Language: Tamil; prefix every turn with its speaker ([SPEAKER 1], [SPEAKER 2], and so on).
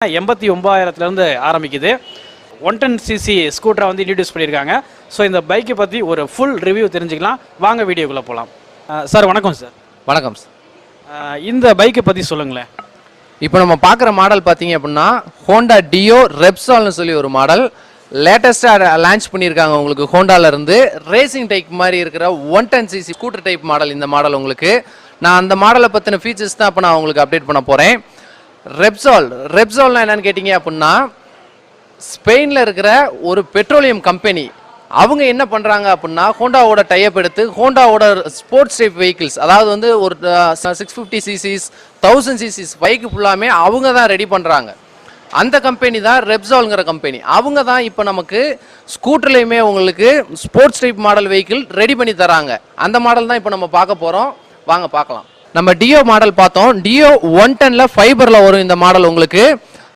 [SPEAKER 1] 89,000 ஆரம்பிக்குது. 110cc ஸ்கூட்டரை வந்து இன்ட்ரடியூஸ் பண்ணியிருக்காங்க. ஸோ இந்த பைக்கை பற்றி ஒரு ஃபுல் ரிவ்யூ தெரிஞ்சுக்கலாம். வாங்க வீடியோக்குள்ளே போகலாம். சார் வணக்கம் சார்.
[SPEAKER 2] வணக்கம் சார்.
[SPEAKER 1] இந்த பைக்கை பற்றி சொல்லுங்களேன்.
[SPEAKER 2] இப்போ நம்ம பார்க்குற மாடல் பார்த்தீங்க அப்படின்னா ஹோண்டா டியோ ரெப்சால்னு சொல்லி ஒரு மாடல் லேட்டஸ்ட்டாக லான்ச் பண்ணியிருக்காங்க. உங்களுக்கு ஹோண்டாவிலேருந்து ரேசிங் டைப் மாதிரி இருக்கிற 110cc ஸ்கூட்டர் டைப் மாடல். இந்த மாடல் உங்களுக்கு நான் அந்த மாடலை பற்றின ஃபீச்சர்ஸ் தான் இப்போ நான் உங்களுக்கு அப்டேட் பண்ண போகிறேன். ரெப்சால்னா என்னன்னு கேட்டிங்க அப்படின்னா ஸ்பெயினில் இருக்கிற ஒரு பெட்ரோலியம் கம்பெனி. அவங்க என்ன பண்ணுறாங்க அப்படின்னா ஹோண்டாவோட டைப் எடுத்து ஹோண்டாவோட ஸ்போர்ட்ஸ் டைப் வெஹிக்கிள்ஸ், அதாவது வந்து ஒரு 650cc 1000cc பைக்கு ஃபுல்லாமே அவங்க தான் ரெடி பண்ணுறாங்க. அந்த கம்பெனி தான் ரெப்சால்ங்கிற கம்பெனி. அவங்க தான் இப்போ நமக்கு ஸ்கூட்டர்லையுமே உங்களுக்கு sports type model vehicle ready பண்ணி தராங்க. அந்த மாடல் தான் இப்போ நம்ம பார்க்க போகிறோம். வாங்க பார்க்கலாம். நம்ம டியோ மாடல் பார்த்தோம். டியோ 110ல ஃபைபரில் வரும் இந்த மாடல் உங்களுக்கு.